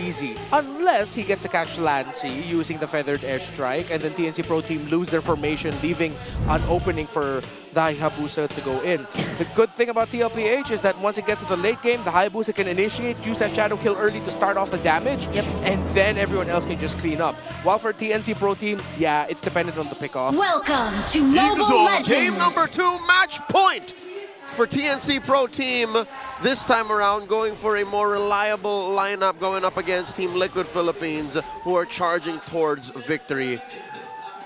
easy. Unless he gets to catch Lancy using the feathered airstrike, and then TNC Pro Team lose their formation, leaving an opening for the Hayabusa to go in. The good thing about TLPH is that once it gets to the late game, the Hayabusa can initiate, use that Shadow Kill early to start off the damage, and then everyone else can just clean up. While for TNC Pro Team, yeah, it's dependent on the pickoff. Welcome to Mobile Legends. Game number 2, match point for TNC Pro Team. This time around, going for a more reliable lineup, going up against Team Liquid Philippines, who are charging towards victory.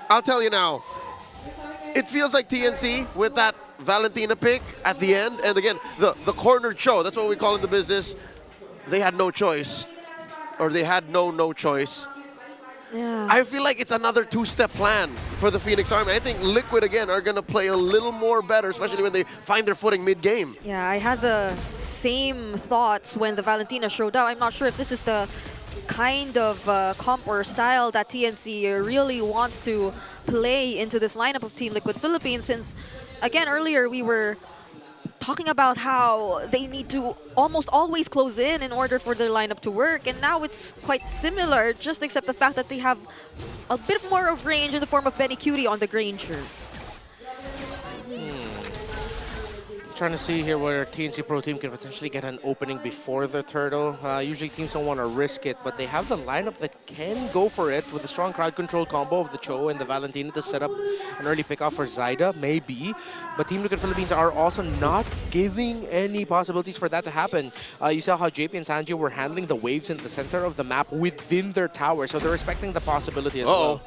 I'll tell you now, it feels like TNC with that Valentina pick at the end. And again, the cornered show, that's what we call in the business. They had no choice. Or they had no choice. Yeah. I feel like it's another two-step plan for the Phoenix Army. I think Liquid, again, are going to play a little more better, especially when they find their footing mid-game. Yeah, I had the same thoughts when the Valentina showed up. I'm not sure if this is the kind of comp or style that TNC really wants to play into this lineup of Team Liquid Philippines, since, again, earlier we were talking about how they need to almost always close in order for their lineup to work, and now it's quite similar, just except the fact that they have a bit more of range in the form of Benny Cutie on the Granger. Trying to see here where TNC Pro Team can potentially get an opening before the turtle. Usually teams don't want to risk it, but they have the lineup that can go for it with a strong crowd control combo of the Cho and the Valentina to set up an early pickoff for Zyda, maybe. But Team Liquid Philippines are also not giving any possibilities for that to happen. You saw how JP and Sanji were handling the waves in the center of the map within their tower, so they're respecting the possibility as well.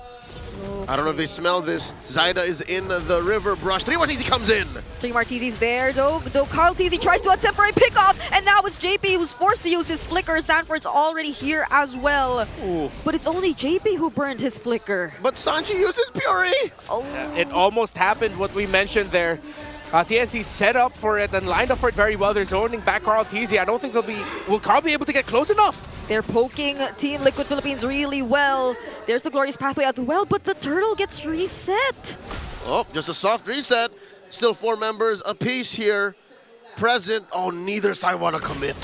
I don't know if they smell this. Zyda is in the river brush. 3 Martizi comes in. 3 Martizi's there, though Carl Teasy tries to attempt for a pickoff, and now it's JP who's forced to use his flicker. Sanford's already here as well. Ooh. But it's only JP who burned his flicker. But Sanji uses Fury. Oh. It almost happened, what we mentioned there. TNC set up for it and lined up for it very well. They're zoning back Carl Teasy. I don't think will Carl be able to get close enough? They're poking Team Liquid Philippines really well. There's the glorious pathway as well, but the turtle gets reset. Oh, just a soft reset. Still 4 members apiece here present. Oh, neither side want to commit.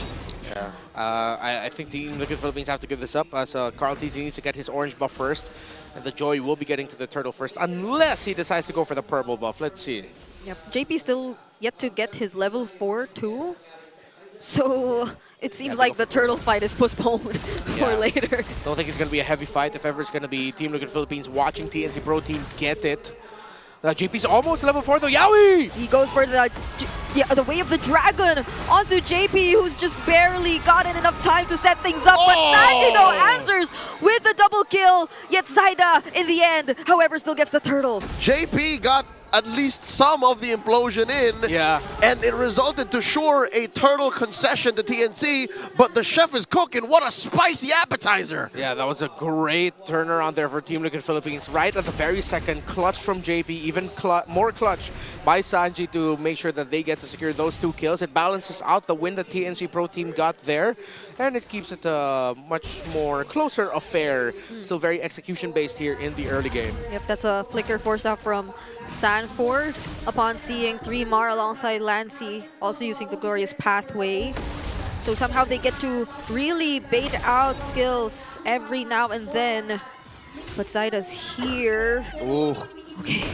Yeah, I think Team Liquid Philippines have to give this up, as Carl Teasy needs to get his orange buff first, and the Joy will be getting to the turtle first, unless he decides to go for the purple buff. Let's see. Yep, JP still yet to get his level 4 too. So it seems like the turtle fight is postponed for later. Don't think it's going to be a heavy fight. If ever it's going to be Team Liquid Philippines watching TNC Pro Team get it. JP's almost level 4 though. Yaoi! He goes for the way of the dragon onto JP, who's just barely gotten enough time to set things up. But Sanji though answers with the double kill. Yet Zyda in the end, however, still gets the turtle. JP got at least some of the implosion in. Yeah. And it resulted to sure a turtle concession to TNC, but the chef is cooking. What a spicy appetizer. Yeah, that was a great turnaround there for Team Liquid Philippines. Right at the very second, clutch from JP, even more clutch by Sanji to make sure that they get to secure those 2 kills. It balances out the win that TNC Pro Team got there, and it keeps it a much more closer affair. Still very execution-based here in the early game. Yep, that's a flicker force out from Sanford upon seeing 3 Mar alongside Lancy, also using the glorious pathway. So somehow they get to really bait out skills every now and then. But Zyda's here. Ooh. Okay.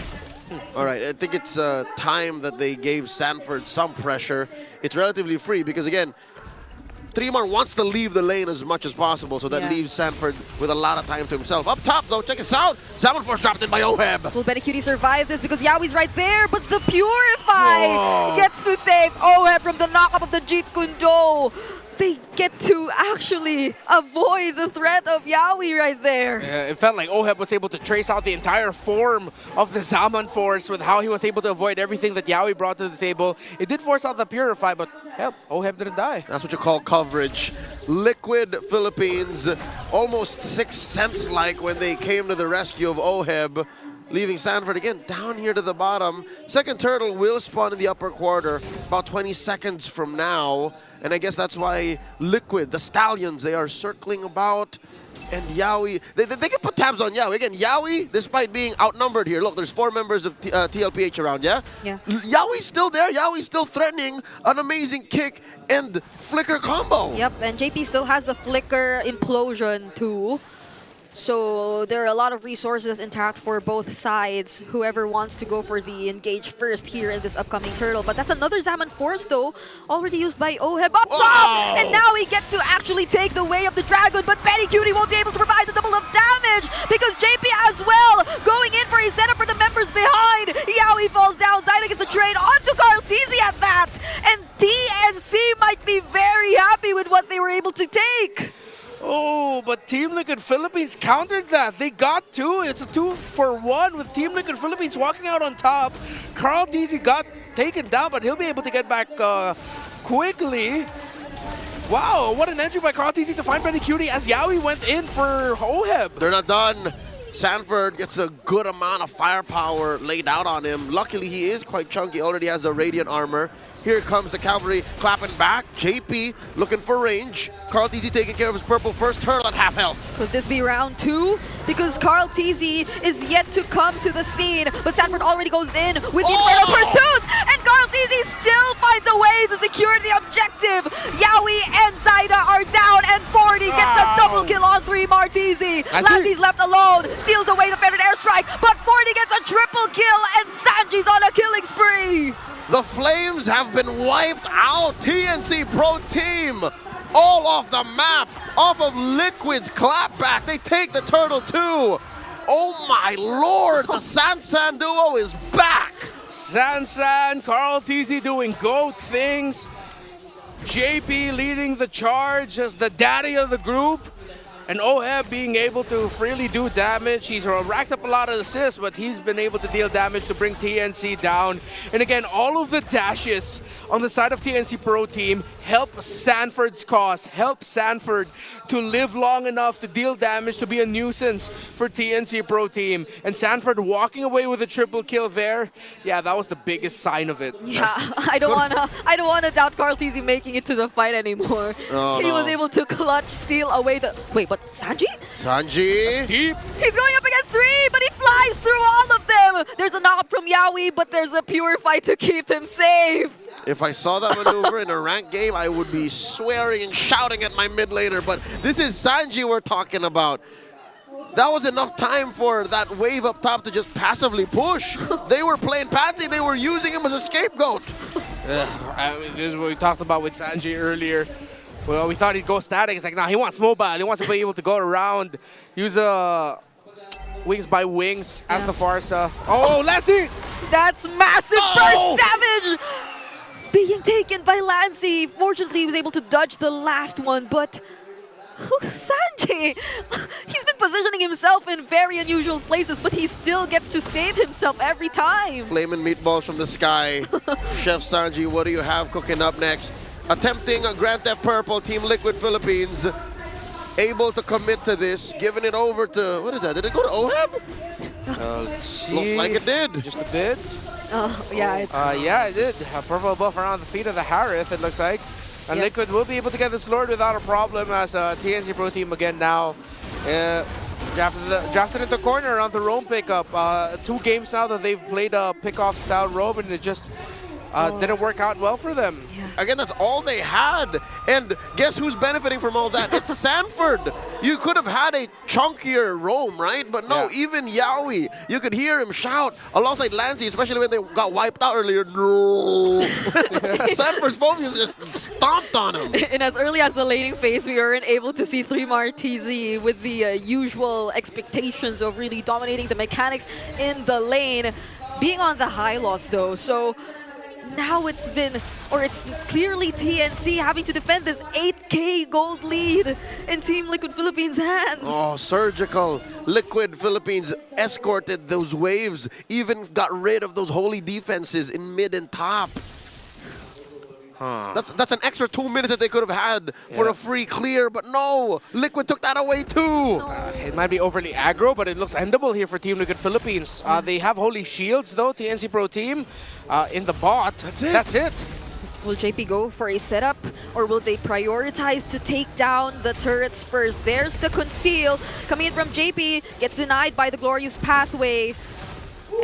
All right, I think it's time that they gave Sanford some pressure. It's relatively free because, again, Trimar wants to leave the lane as much as possible, so that leaves Sanford with a lot of time to himself. Up top, though, check this out. Salmon Force dropped in by Oheb. Will Benny Cutie survive this? Because Yaoi's right there, but the Purify gets to save Oheb from the knockup of the Jeet Kune Do. They get to actually avoid the threat of Yaoi right there. Yeah, it felt like Oheb was able to trace out the entire form of the Zaman Force with how he was able to avoid everything that Yaoi brought to the table. It did force out the Purify, but hell, Oheb didn't die. That's what you call coverage. Liquid Philippines, almost Sixth Sense-like when they came to the rescue of Oheb, leaving Sanford again down here to the bottom. Second turtle will spawn in the upper quarter about 20 seconds from now. And I guess that's why Liquid, the Stallions, they are circling about And Yaoi, they can put tabs on Yaoi. Again, Yaoi, despite being outnumbered here, look, there's 4 members of TLPH around, yeah? Yeah. Yaoi's still there. Yaoi's still threatening an amazing kick and flicker combo. Yep, and JP still has the flicker implosion too. So there are a lot of resources intact for both sides, whoever wants to go for the engage first here in this upcoming turtle. But that's another Zaman Force though, already used by Oheb up top! And now he gets to actually take the way of the Dragon, but Betty Cutie won't be able to provide the double of damage because JP as well going in for a setup for the members behind. Yaoi falls down, Zyda gets a trade onto Carl Teasy at that! And TNC might be very happy with what they were able to take. Oh, but Team Liquid Philippines countered that. They got 2. It's a 2-for-1 with Team Liquid Philippines walking out on top. Carl TZ got taken down, but he'll be able to get back quickly. Wow, what an entry by Carl TZ to find Betty Cutie as Yaoi went in for Oheb. They're not done. Sanford gets a good amount of firepower laid out on him. Luckily, he is quite chunky. Already has the Radiant armor. Here comes the cavalry clapping back. JP looking for range. Carl TZ taking care of his purple first turtle at half health. Could this be round 2? Because Carl TZ is yet to come to the scene, but Sanford already goes in with the Inferno Pursuit, and Carl TZ still finds a way to secure the objective. Yaoi and Zyda are down, and 40 gets a double kill on 3 Martizi. Lassy's left alone, steals away the feathered airstrike, but 40 gets a triple kill, and Sanji's on a killing spree. The Flames have been wiped out. TNC Pro Team all off the map, off of Liquid's clapback. They take the turtle too. Oh my lord, the Sansan duo is back. Sansan, Carl TZ doing GOAT things. JP leading the charge as the daddy of the group. And Oheb being able to freely do damage. He's racked up a lot of assists, but he's been able to deal damage to bring TNC down. And again, all of the dashes on the side of TNC Pro Team help Sanford's cause, help Sanford to live long enough to deal damage, to be a nuisance for TNC Pro Team. And Sanford walking away with a triple kill there, yeah, that was the biggest sign of it. Yeah, I don't wanna doubt Carl TZ making it to the fight anymore. Oh, he was able to clutch steal away the but Sanji? Sanji? Deep. He's going up against 3, but he flies through all of them. There's a knock from Yaoi, but there's a pure fight to keep him safe. If I saw that maneuver in a ranked game, I would be swearing and shouting at my mid laner, but this is Sanji we're talking about. That was enough time for that wave up top to just passively push. They were playing Patsy, they were using him as a scapegoat. I mean, this is what we talked about with Sanji earlier. Well, we thought he'd go static. It's like, nah, he wants mobile. He wants to be able to go around, use wings by wings as the Farsa. Oh, Lassie! That's massive burst damage! Being taken by Lancy. Fortunately, he was able to dodge the last one, but Sanji, he's been positioning himself in very unusual places, but he still gets to save himself every time. Flaming meatballs from the sky. Chef Sanji, what do you have cooking up next? Attempting a Grand Theft Purple, Team Liquid Philippines. Able to commit to this, giving it over to, what is that? Did it go to Oheb? Looks like it did. Just a bit. Yeah. Yeah, it did. A purple buff around the feet of the Harith, it looks like. And Liquid will be able to get this Lord without a problem as TNC Pro Team again now. Drafted in the corner on the roam pickup. 2 games now that they've played a pick-off style roam, and it just didn't work out well for them. Yeah. Again, that's all they had. And guess who's benefiting from all that? It's Sanford. You could have had a chunkier roam, right? But no, even Yaoi, you could hear him shout alongside Lancy, especially when they got wiped out earlier. No. Sanford's focus just stomped on him. And as early as the laning phase, we weren't able to see 3 TZ with the usual expectations of really dominating the mechanics in the lane. Being on the high loss though, so now it's clearly TNC having to defend this 8K gold lead in Team Liquid Philippines' hands. Oh, surgical. Liquid Philippines escorted those waves, even got rid of those holy defenses in mid and top. That's an extra 2 minutes that they could have had for a free clear, but no, Liquid took that away too. It might be overly aggro, but it looks endable here for Team Liquid Philippines. They have holy shields though, TNC Pro Team, in the bot. That's it. That's it. Will JP go for a setup, or will they prioritize to take down the turrets first? There's the conceal coming in from JP, gets denied by the Glorious Pathway.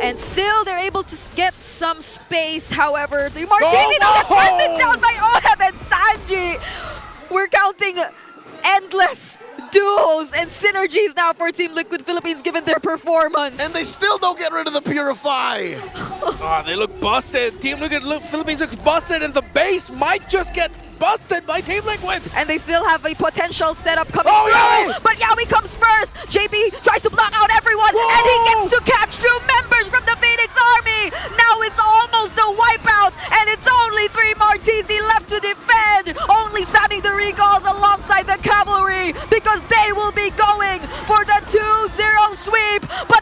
And still, they're able to get some space. However, the Martini now gets bursted down by Oheb and Sanji. We're counting endless duels and synergies now for Team Liquid Philippines given their performance. And they still don't get rid of the Purify. They look busted. Team Liquid Philippines looks busted, and the base might just get busted by Team Liquid. And they still have a potential setup coming through. Yaoi! But Yaoi comes first. JP tries to block out everyone, and he gets to catch 2 members from the Phoenix Army. Now it's almost a wipeout, and it's only 3 Martisi left to defend. Only spamming the recalls alongside the cavalry, because they will be going for the 2-0 sweep. But